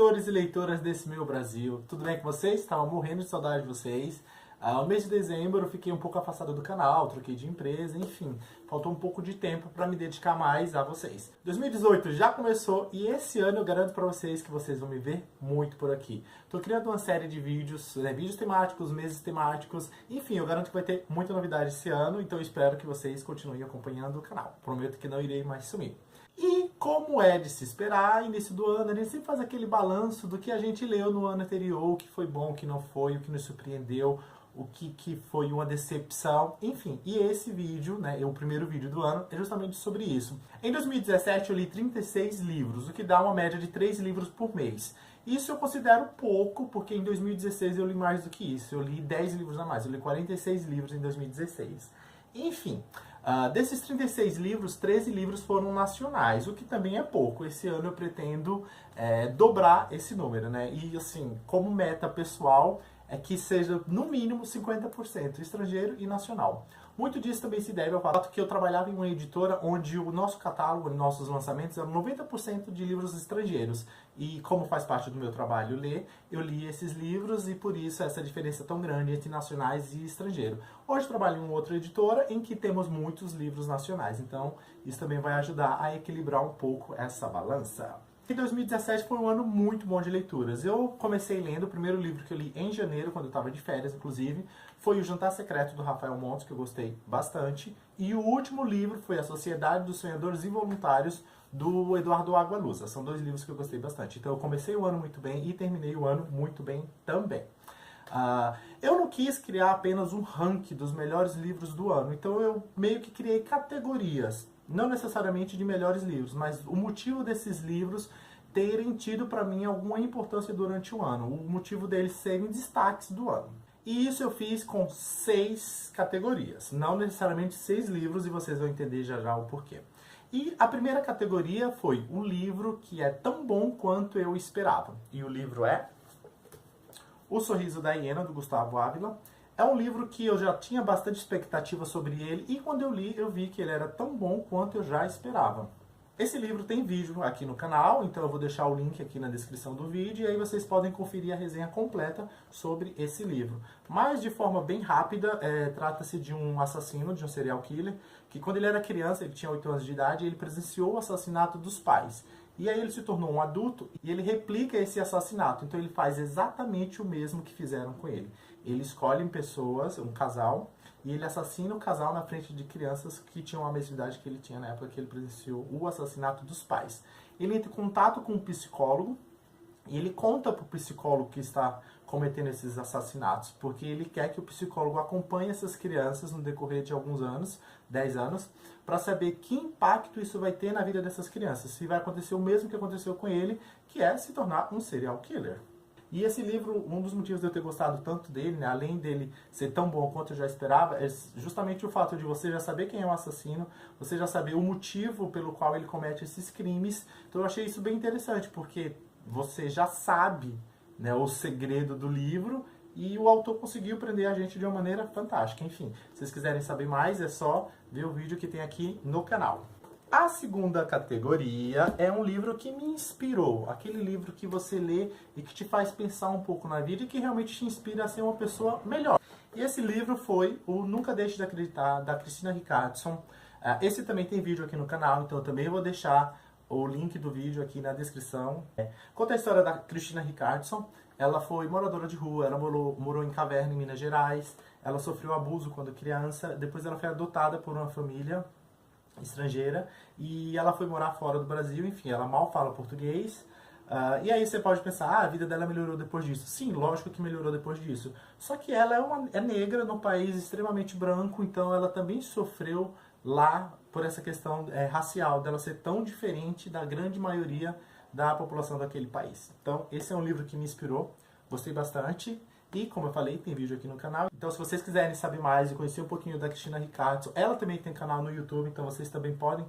leitores e leitoras desse meu Brasil, tudo bem com vocês? Estava morrendo de saudade de vocês. No mês de dezembro eu fiquei um pouco afastado do canal, troquei de empresa, enfim, faltou um pouco de tempo para me dedicar mais a vocês. 2018 já começou e esse ano eu garanto para vocês que vocês vão me ver muito por aqui. Tô criando uma série de vídeos, vídeos temáticos, meses temáticos, enfim, eu garanto que vai ter muita novidade esse ano, então eu espero que vocês continuem acompanhando o canal. Prometo que não irei mais sumir. E como é de se esperar, início do ano, a gente sempre faz aquele balanço do que a gente leu no ano anterior, o que foi bom, o que não foi, o que nos surpreendeu, o que foi uma decepção, enfim. E esse vídeo, né, o primeiro vídeo do ano, é justamente sobre isso. Em 2017 eu li 36 livros, o que dá uma média de 3 livros por mês. Isso eu considero pouco, porque em 2016 eu li mais do que isso. Eu li 10 livros a mais, eu li 46 livros em 2016. Enfim, desses 36 livros, 13 livros foram nacionais, o que também é pouco. Esse ano eu pretendo dobrar esse número, né? E assim, como meta pessoal, é que seja no mínimo 50% estrangeiro e nacional. Muito disso também se deve ao fato que eu trabalhava em uma editora onde o nosso catálogo, nossos lançamentos eram 90% de livros estrangeiros. E como faz parte do meu trabalho ler, eu li esses livros e por isso essa diferença tão grande entre nacionais e estrangeiro. Hoje trabalho em uma outra editora em que temos muitos livros nacionais, então isso também vai ajudar a equilibrar um pouco essa balança. E 2017 foi um ano muito bom de leituras. Eu comecei lendo, o primeiro livro que eu li em janeiro, quando eu estava de férias, inclusive, foi O Jantar Secreto, do Rafael Montes, que eu gostei bastante. E o último livro foi A Sociedade dos Sonhadores Involuntários, do Eduardo Agualusa. São 2 livros que eu gostei bastante. Então eu comecei o ano muito bem e terminei o ano muito bem também. Eu não quis criar apenas um ranking dos melhores livros do ano, então eu meio que criei categorias, não necessariamente de melhores livros, mas o motivo desses livros terem tido para mim alguma importância durante o ano, o motivo deles serem destaques do ano. E isso eu fiz com 6 categorias, não necessariamente 6 livros, e vocês vão entender já já o porquê. E a primeira categoria foi um livro que é tão bom quanto eu esperava, e o livro é O Sorriso da Hiena, do Gustavo Ávila. É um livro que eu já tinha bastante expectativa sobre ele e quando eu li eu vi que ele era tão bom quanto eu já esperava. Esse livro tem vídeo aqui no canal, então eu vou deixar o link aqui na descrição do vídeo e aí vocês podem conferir a resenha completa sobre esse livro. Mas de forma bem rápida, trata-se de um assassino, de um serial killer, que quando ele era criança, ele tinha 8 anos de idade, ele presenciou o assassinato dos pais. E aí ele se tornou um adulto e ele replica esse assassinato. Então ele faz exatamente o mesmo que fizeram com ele. Ele escolhe pessoas, um casal, e ele assassina o casal na frente de crianças que tinham a mesma idade que ele tinha na época que ele presenciou o assassinato dos pais. Ele entra em contato com um psicólogo e ele conta para o psicólogo que está cometendo esses assassinatos, porque ele quer que o psicólogo acompanhe essas crianças no decorrer de alguns anos, 10 anos, para saber que impacto isso vai ter na vida dessas crianças. Se vai acontecer o mesmo que aconteceu com ele, que é se tornar um serial killer. E esse livro, um dos motivos de eu ter gostado tanto dele, né, além dele ser tão bom quanto eu já esperava, é justamente o fato de você já saber quem é o assassino, você já saber o motivo pelo qual ele comete esses crimes. Então eu achei isso bem interessante, porque você já sabe, né, o segredo do livro e o autor conseguiu prender a gente de uma maneira fantástica. Enfim, se vocês quiserem saber mais, é só ver o vídeo que tem aqui no canal. A segunda categoria é um livro que me inspirou, aquele livro que você lê e que te faz pensar um pouco na vida e que realmente te inspira a ser uma pessoa melhor. E esse livro foi o Nunca Deixe de Acreditar, da Christina Rickardson. Esse também tem vídeo aqui no canal, então eu também vou deixar o link do vídeo aqui na descrição. Conta a história da Christina Rickardson. Ela foi moradora de rua, ela morou em caverna em Minas Gerais, ela sofreu abuso quando criança, depois ela foi adotada por uma família estrangeira e ela foi morar fora do Brasil, enfim, ela mal fala português. E aí você pode pensar, a vida dela melhorou depois disso. Sim, lógico que melhorou depois disso. Só que ela é negra num país extremamente branco, então ela também sofreu lá por essa questão racial, dela ser tão diferente da grande maioria da população daquele país. Então, esse é um livro que me inspirou, gostei bastante. E, como eu falei, tem vídeo aqui no canal. Então, se vocês quiserem saber mais e conhecer um pouquinho da Christina Rickardson, ela também tem canal no YouTube, então vocês também podem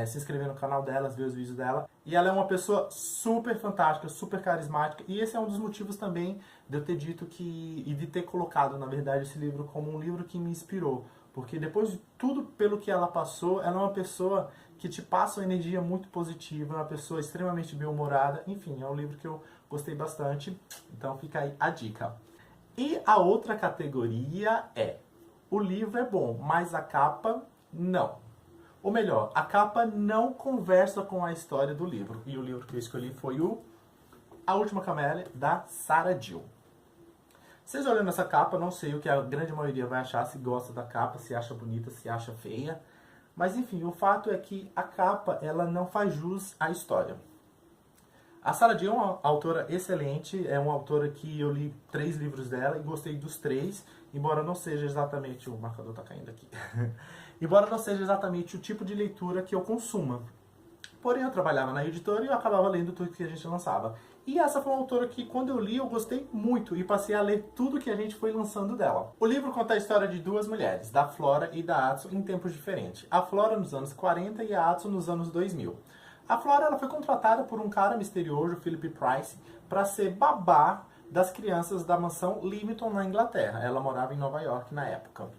se inscrever no canal dela, ver os vídeos dela. E ela é uma pessoa super fantástica, super carismática. E esse é um dos motivos também de eu ter dito e de ter colocado, na verdade, esse livro como um livro que me inspirou. Porque depois de tudo pelo que ela passou, ela é uma pessoa que te passa uma energia muito positiva, uma pessoa extremamente bem-humorada. Enfim, é um livro que eu gostei bastante, então fica aí a dica. E a outra categoria é: o livro é bom, mas a capa não. Ou melhor, a capa não conversa com a história do livro. E o livro que eu escolhi foi A Última Camélia, da Sarah Jill. Vocês olhando essa capa, não sei o que a grande maioria vai achar, se gosta da capa, se acha bonita, se acha feia. Mas enfim, o fato é que a capa, ela não faz jus à história. A Sarah Jill é uma autora excelente, é uma autora que eu li 3 livros dela e gostei dos 3, embora não seja exatamente... O marcador tá caindo aqui. Embora não seja exatamente o tipo de leitura que eu consuma. Porém, eu trabalhava na editora e eu acabava lendo tudo que a gente lançava. E essa foi uma autora que, quando eu li, eu gostei muito e passei a ler tudo que a gente foi lançando dela. O livro conta a história de 2 mulheres, da Flora e da Atsu, em tempos diferentes. A Flora nos anos 40 e a Atsu nos anos 2000. A Flora, ela foi contratada por um cara misterioso, Philip Price, para ser babá das crianças da mansão Leamington, na Inglaterra. Ela morava em Nova York na época.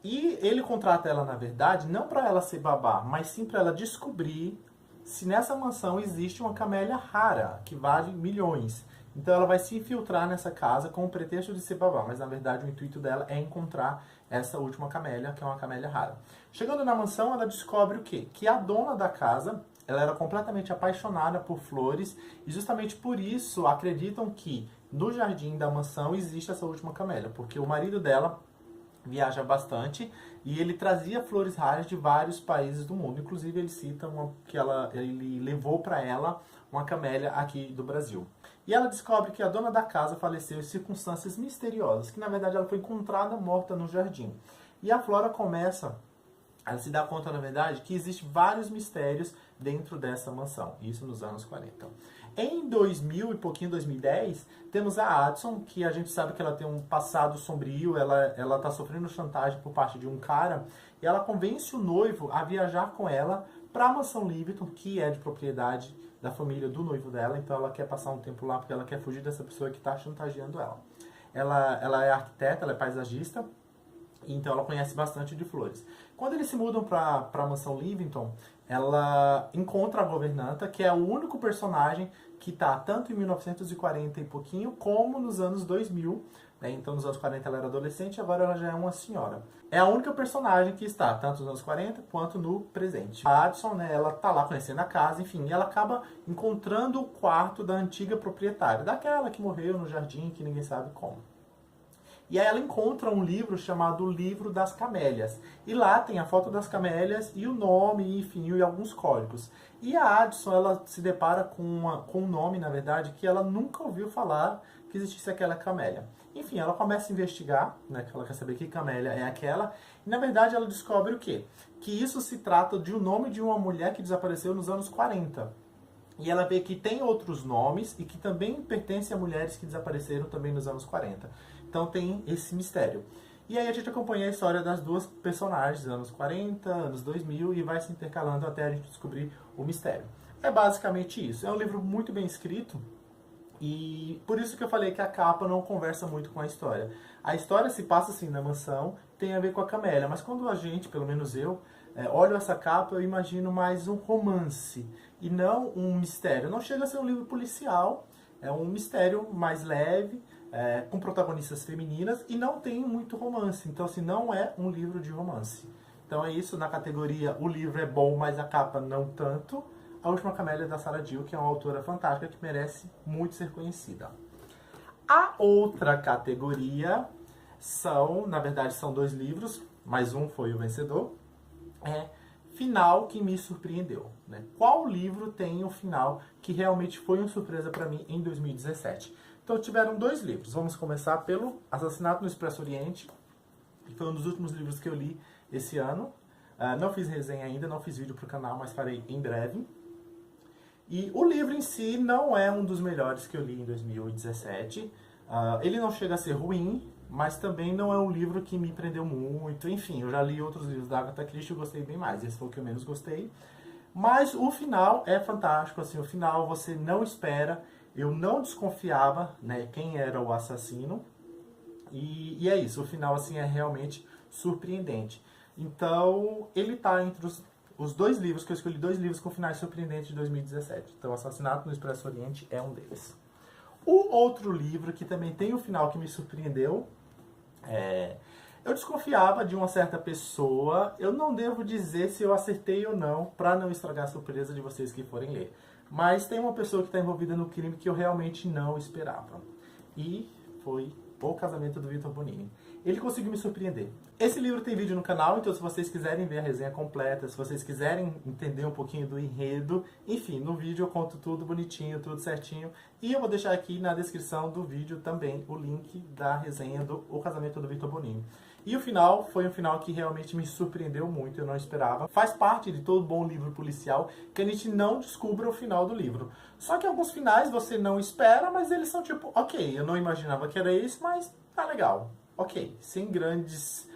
E ele contrata ela, na verdade, não para ela ser babá, mas sim para ela descobrir se nessa mansão existe uma camélia rara, que vale milhões. Então ela vai se infiltrar nessa casa com o pretexto de ser babá, mas na verdade o intuito dela é encontrar essa última camélia, que é uma camélia rara. Chegando na mansão, ela descobre o quê? Que a dona da casa, ela era completamente apaixonada por flores, e justamente por isso acreditam que no jardim da mansão existe essa última camélia, porque o marido dela viaja bastante e ele trazia flores raras de vários países do mundo. Inclusive ele cita ele levou para ela uma camélia aqui do Brasil. E ela descobre que a dona da casa faleceu em circunstâncias misteriosas, que na verdade ela foi encontrada morta no jardim. E a Flora começa a se dar conta, na verdade, que existem vários mistérios dentro dessa mansão. Isso nos anos 40. Em 2000 e pouquinho, 2010, temos a Addison, que a gente sabe que ela tem um passado sombrio, ela está sofrendo chantagem por parte de um cara, e ela convence o noivo a viajar com ela para a mansão Leamington, que é de propriedade da família do noivo dela, então ela quer passar um tempo lá porque ela quer fugir dessa pessoa que está chantageando ela. Ela é arquiteta, ela é paisagista, então ela conhece bastante de flores. Quando eles se mudam para a mansão Leamington, ela encontra a governanta, que é o único personagem que está tanto em 1940 e pouquinho, como nos anos 2000. Né? Então, nos anos 40 ela era adolescente, agora ela já é uma senhora. É a única personagem que está tanto nos anos 40 quanto no presente. A Addison, né, ela está lá conhecendo a casa, enfim, e ela acaba encontrando o quarto da antiga proprietária, daquela que morreu no jardim, que ninguém sabe como. E aí ela encontra um livro chamado Livro das Camélias. E lá tem a foto das camélias e o nome, enfim, e alguns códigos. E a Addison, ela se depara com um nome, na verdade, que ela nunca ouviu falar que existisse aquela camélia. Enfim, ela começa a investigar, né, que ela quer saber que camélia é aquela. E na verdade ela descobre o quê? Que isso se trata de um nome de uma mulher que desapareceu nos anos 40. E ela vê que tem outros nomes e que também pertencem a mulheres que desapareceram também nos anos 40. Então tem esse mistério. E aí a gente acompanha a história das 2 personagens, anos 40, anos 2000, e vai se intercalando até a gente descobrir o mistério. É basicamente isso. É um livro muito bem escrito, e por isso que eu falei que a capa não conversa muito com a história. A história se passa assim na mansão, tem a ver com a camélia, mas quando a gente, pelo menos eu, olho essa capa, eu imagino mais um romance, e não um mistério. Não chega a ser um livro policial, é um mistério mais leve, com protagonistas femininas, e não tem muito romance. Então, assim, não é um livro de romance. Então é isso, na categoria o livro é bom, mas a capa não tanto. A Última Camélia, da Sarah Jill, que é uma autora fantástica que merece muito ser conhecida. A outra categoria na verdade são 2 livros, mas um foi o vencedor. Final que me surpreendeu. Né? Qual livro tem o final que realmente foi uma surpresa para mim em 2017? Então tiveram 2 livros. Vamos começar pelo Assassinato no Expresso Oriente, que foi um dos últimos livros que eu li esse ano. Não fiz resenha ainda, não fiz vídeo para o canal, mas farei em breve. E o livro em si não é um dos melhores que eu li em 2017. Ele não chega a ser ruim, mas também não é um livro que me prendeu muito. Enfim, eu já li outros livros da Agatha Christie e gostei bem mais. Esse foi o que eu menos gostei. Mas o final é fantástico. Assim, o final você não espera. Eu não desconfiava, né, quem era o assassino. E é isso. O final assim, é realmente surpreendente. Então, ele está entre os dois livros, que eu escolhi dois livros com finais surpreendentes de 2017. Então, Assassinato no Expresso Oriente é um deles. O outro livro, que também tem um final que me surpreendeu, eu desconfiava de uma certa pessoa. Eu não devo dizer se eu acertei ou não, para não estragar a surpresa de vocês que forem ler. Mas tem uma pessoa que está envolvida no crime que eu realmente não esperava. E foi O Casamento do Victor Bonini. Ele conseguiu me surpreender. Esse livro tem vídeo no canal, então se vocês quiserem ver a resenha completa, se vocês quiserem entender um pouquinho do enredo, enfim, no vídeo eu conto tudo bonitinho, tudo certinho. E eu vou deixar aqui na descrição do vídeo também o link da resenha do O Casamento do Victor Bonini. E o final foi um final que realmente me surpreendeu muito, eu não esperava. Faz parte de todo bom livro policial que a gente não descubra o final do livro. Só que alguns finais você não espera, mas eles são tipo, ok, eu não imaginava que era isso, mas tá legal. Ok, sem grandes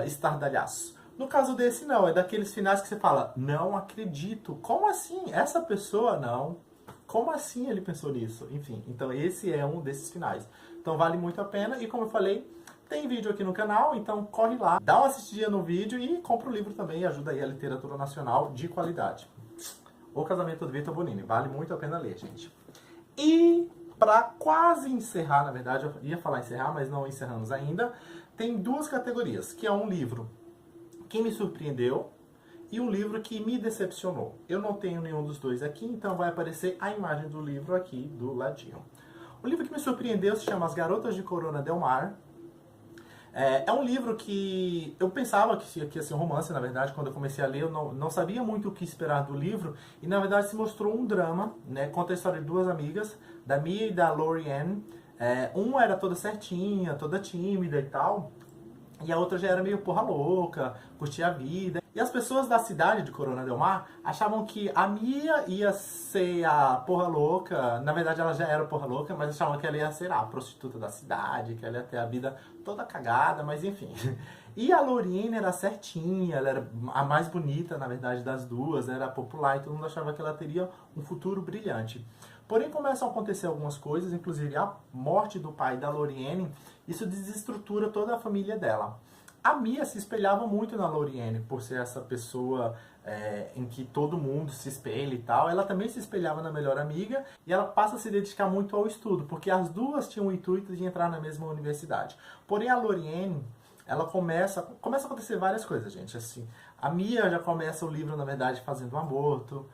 estardalhaços. No caso desse não, é daqueles finais que você fala, não acredito, como assim? Essa pessoa não, como assim ele pensou nisso? Enfim, então esse é um desses finais. Então vale muito a pena e como eu falei, tem vídeo aqui no canal, então corre lá, dá uma assistidinha no vídeo e compra o livro também, ajuda aí a literatura nacional de qualidade. O Casamento do Victor Bonini, vale muito a pena ler, gente. E para quase encerrar, na verdade, eu ia falar encerrar, mas não encerramos ainda, tem duas categorias, que é um livro que me surpreendeu e um livro que me decepcionou. Eu não tenho nenhum dos dois aqui, então vai aparecer a imagem do livro aqui do ladinho. O livro que me surpreendeu se chama As Garotas de Corona del Mar. É um livro que eu pensava que ia ser um romance, na verdade, quando eu comecei a ler, eu não sabia muito o que esperar do livro, e na verdade se mostrou um drama, né? Conta a história de duas amigas, da Mia e da Lori-Ann. Uma era toda certinha, toda tímida e tal, e a outra já era meio porra louca, curtia a vida. E as pessoas da cidade de Corona del Mar achavam que a Mia ia ser a porra louca. Na verdade ela já era porra louca, mas achavam que ela ia ser a prostituta da cidade, que ela ia ter a vida toda cagada, mas enfim. E a Lori-Ann era certinha, ela era a mais bonita, na verdade, das duas, era popular e todo mundo achava que ela teria um futuro brilhante. Porém, começam a acontecer algumas coisas, inclusive a morte do pai da Lori-Ann, isso desestrutura toda a família dela. A Mia se espelhava muito na Lori-Ann, por ser essa pessoa em que todo mundo se espelha e tal. Ela também se espelhava na melhor amiga e ela passa a se dedicar muito ao estudo, porque as duas tinham o intuito de entrar na mesma universidade. Porém, a Lori-Ann, ela começa a acontecer várias coisas, gente. Assim, a Mia já começa o livro, na verdade, fazendo um aborto,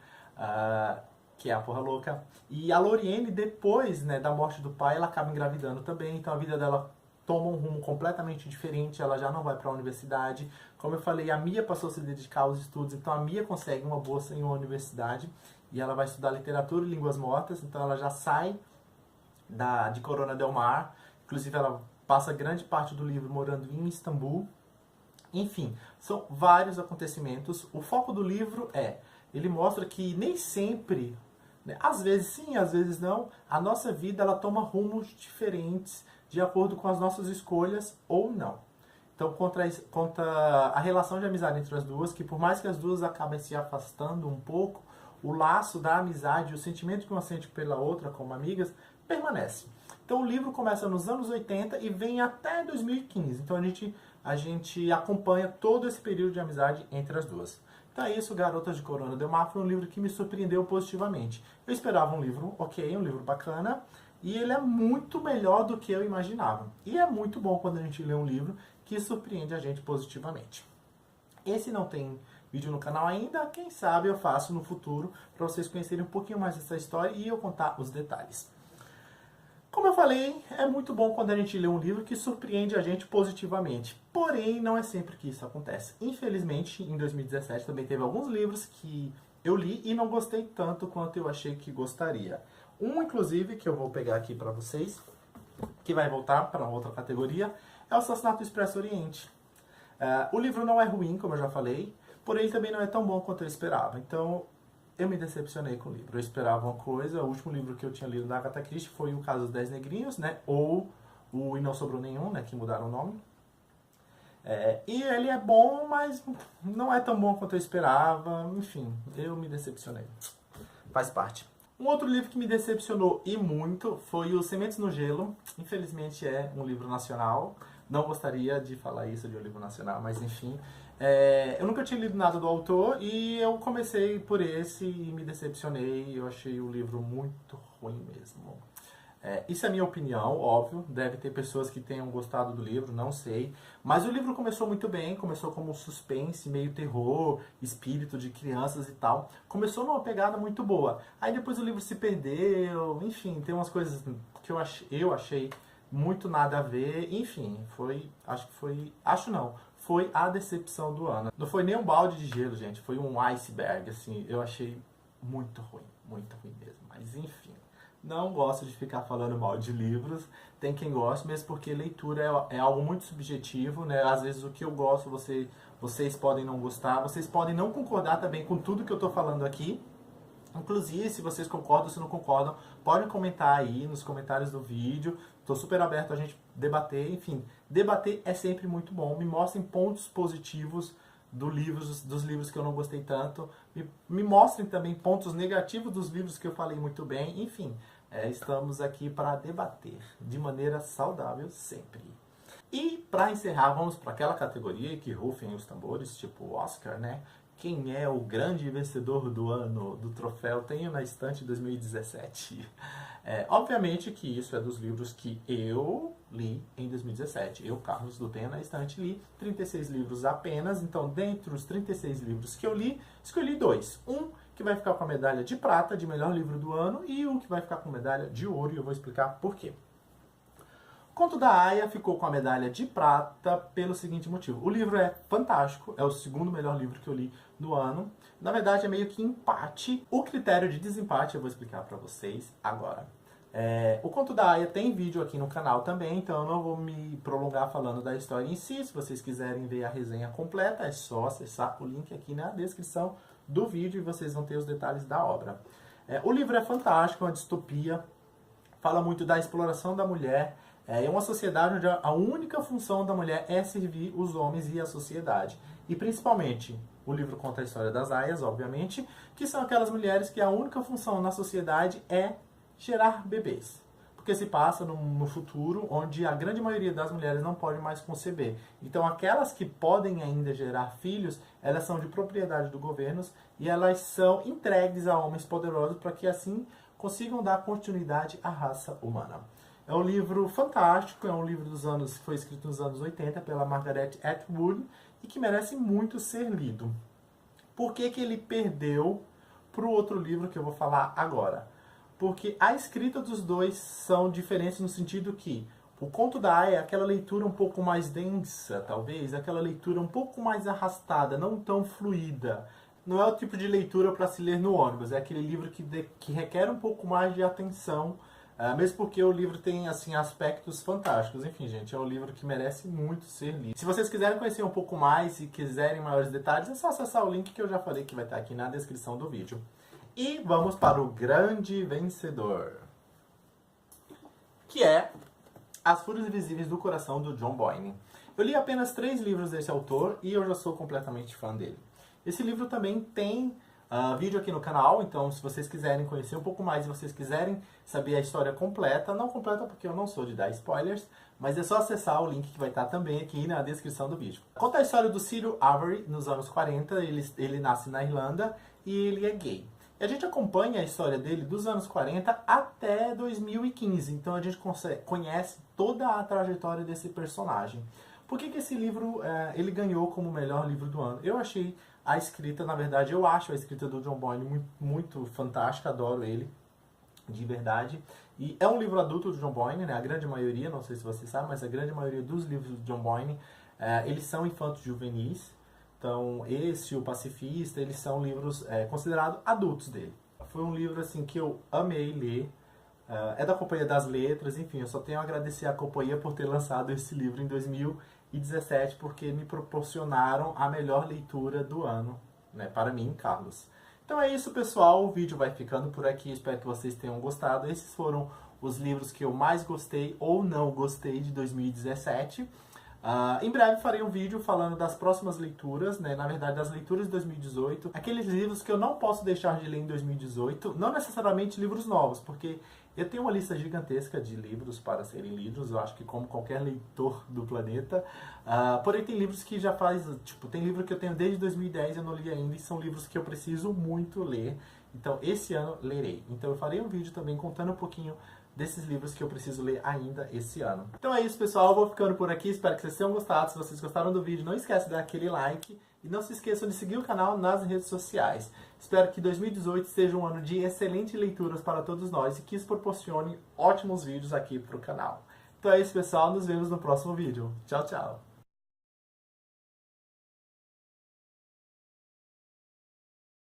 que é a porra louca. E a Lori-Ann, depois, né, da morte do pai, ela acaba engravidando também, então a vida dela toma um rumo completamente diferente, ela já não vai para a universidade. Como eu falei, a Mia passou a se dedicar aos estudos, então a Mia consegue uma bolsa em uma universidade e ela vai estudar literatura e línguas mortas, então ela já sai de Corona del Mar. Inclusive ela passa grande parte do livro morando em Istambul. Enfim, são vários acontecimentos. O foco do livro ele mostra que nem sempre, né, às vezes sim, às vezes não, a nossa vida ela toma rumos diferentes de acordo com as nossas escolhas ou não. Então, conta a relação de amizade entre as duas, que por mais que as duas acabem se afastando um pouco, o laço da amizade, o sentimento que uma sente pela outra como amigas, permanece. Então, o livro começa nos anos 80 e vem até 2015. Então, a gente acompanha todo esse período de amizade entre as duas. Então é isso, Garotas de Corona del Mar foi um livro que me surpreendeu positivamente. Eu esperava um livro ok, um livro bacana, e ele é muito melhor do que eu imaginava. E é muito bom quando a gente lê um livro que surpreende a gente positivamente. Esse não tem vídeo no canal ainda, quem sabe eu faço no futuro para vocês conhecerem um pouquinho mais dessa história e eu contar os detalhes. Como eu falei, é muito bom quando a gente lê um livro que surpreende a gente positivamente. Porém, não é sempre que isso acontece. Infelizmente, em 2017 também teve alguns livros que eu li e não gostei tanto quanto eu achei que gostaria. Um, inclusive, que eu vou pegar aqui para vocês, que vai voltar para outra categoria, é o Assassinato do Expresso Oriente. O livro não é ruim, como eu já falei, porém ele também não é tão bom quanto eu esperava. Então, eu me decepcionei com o livro. Eu esperava uma coisa. O último livro que eu tinha lido da Agatha Christie foi O Caso dos 10 Negrinhos, né? Ou o E Não Sobrou Nenhum, né? Que mudaram o nome. E ele é bom, mas não é tão bom quanto eu esperava. Enfim, eu me decepcionei. Faz parte. Um outro livro que me decepcionou e muito foi o Sementes no Gelo. Infelizmente é um livro nacional. Não gostaria de falar isso de um livro nacional, mas enfim. Eu nunca tinha lido nada do autor e eu comecei por esse e me decepcionei. Eu achei o livro muito ruim mesmo. Isso é a minha opinião, óbvio. Deve ter pessoas que tenham gostado do livro, não sei. Mas o livro começou muito bem, começou como suspense, meio terror, espírito de crianças e tal. Começou numa pegada muito boa. Aí depois o livro se perdeu, enfim, tem umas coisas que eu achei muito nada a ver. Enfim, foi a decepção do ano. Não foi nem um balde de gelo, gente, foi um iceberg, assim. Eu achei muito ruim mesmo. Mas enfim. Não gosto de ficar falando mal de livros, tem quem gosta, mesmo porque leitura é algo muito subjetivo, né? Às vezes o que eu gosto vocês podem não gostar, vocês podem não concordar também com tudo que eu tô falando aqui. Inclusive, se vocês concordam ou se não concordam, podem comentar aí nos comentários do vídeo. Estou super aberto a gente debater, enfim. Debater é sempre muito bom. Me mostrem pontos positivos dos livros que eu não gostei tanto. Me mostrem também pontos negativos dos livros que eu falei muito bem. Enfim, estamos aqui para debater de maneira saudável sempre. E para encerrar, vamos para aquela categoria que rufem os tambores, tipo o Oscar, né? Quem é o grande vencedor do ano do troféu Tenho na Estante 2017? Obviamente que isso é dos livros que eu li em 2017. Eu, Carlos, do Tenho na Estante, li 36 livros apenas. Então, dentre os 36 livros que eu li, escolhi 2. Um que vai ficar com a medalha de prata de melhor livro do ano e um que vai ficar com a medalha de ouro, e eu vou explicar por quê. O Conto da Aia ficou com a medalha de prata pelo seguinte motivo. O livro é fantástico, é o segundo melhor livro que eu li no ano. Na verdade, é meio que empate. O critério de desempate eu vou explicar para vocês agora. O Conto da Aia tem vídeo aqui no canal também, então eu não vou me prolongar falando da história em si. Se vocês quiserem ver a resenha completa, é só acessar o link aqui na descrição do vídeo e vocês vão ter os detalhes da obra. O livro é fantástico, é uma distopia, fala muito da exploração da mulher. É uma sociedade onde a única função da mulher é servir os homens e a sociedade. E principalmente, o livro conta a história das aias, obviamente, que são aquelas mulheres que a única função na sociedade é gerar bebês. Porque se passa no futuro onde a grande maioria das mulheres não pode mais conceber. Então aquelas que podem ainda gerar filhos, elas são de propriedade do governo e elas são entregues a homens poderosos para que assim consigam dar continuidade à raça humana. É um livro fantástico, é um livro foi escrito nos anos 80 pela Margaret Atwood e que merece muito ser lido. Por que que ele perdeu para o outro livro que eu vou falar agora? Porque a escrita dos dois são diferentes no sentido que o Conto da Aia é aquela leitura um pouco mais densa, talvez, aquela leitura um pouco mais arrastada, não tão fluida. Não é o tipo de leitura para se ler no ônibus, é aquele livro que requer um pouco mais de atenção, mesmo porque o livro tem assim aspectos fantásticos. Enfim, gente, é um livro que merece muito ser lido. Se vocês quiserem conhecer um pouco mais e quiserem maiores detalhes, é só acessar o link que eu já falei que vai estar aqui na descrição do vídeo. E vamos para o grande vencedor, que é As Fúrias Invisíveis do Coração, do John Boyne. Eu li apenas 3 livros desse autor e eu já sou completamente fã dele. Esse livro também tem vídeo aqui no canal, então se vocês quiserem conhecer um pouco mais, se vocês quiserem saber a história completa, não completa porque eu não sou de dar spoilers, mas é só acessar o link que vai estar também aqui na descrição do vídeo. Conta a história do Cyril Avery nos anos 40, ele nasce na Irlanda e ele é gay. E a gente acompanha a história dele dos anos 40 até 2015, então a gente conhece toda a trajetória desse personagem. Por que esse livro ele ganhou como o melhor livro do ano? Eu achei a escrita, na verdade, eu acho a escrita do John Boyne muito, muito fantástica, adoro ele, de verdade. E é um livro adulto do John Boyne, né? A grande maioria, não sei se você sabe, mas a grande maioria dos livros do John Boyne, eles são infantos juvenis. Então, esse, o Pacifista, eles são livros considerados adultos dele. Foi um livro assim que eu amei ler. É da Companhia das Letras, enfim, eu só tenho a agradecer à companhia por ter lançado esse livro em 2017, porque me proporcionaram a melhor leitura do ano, né, para mim, Carlos. Então é isso, pessoal, o vídeo vai ficando por aqui, espero que vocês tenham gostado. Esses foram os livros que eu mais gostei ou não gostei de 2017. Em breve farei um vídeo falando das próximas leituras, né? Na verdade das leituras de 2018, aqueles livros que eu não posso deixar de ler em 2018, não necessariamente livros novos, porque Eu tenho uma lista gigantesca de livros para serem lidos, eu acho que como qualquer leitor do planeta. Porém tem livros que já faz, tipo, tem livro que eu tenho desde 2010 e eu não li ainda, e são livros que eu preciso muito ler. Então esse ano lerei. Então eu farei um vídeo também contando um pouquinho desses livros que eu preciso ler ainda esse ano. Então é isso, pessoal, eu vou ficando por aqui, espero que vocês tenham gostado. Se vocês gostaram do vídeo, não esquece de dar aquele like e não se esqueçam de seguir o canal nas redes sociais. Espero que 2018 seja um ano de excelentes leituras para todos nós e que isso proporcione ótimos vídeos aqui para o canal. Então é isso, pessoal, nos vemos no próximo vídeo. Tchau, tchau!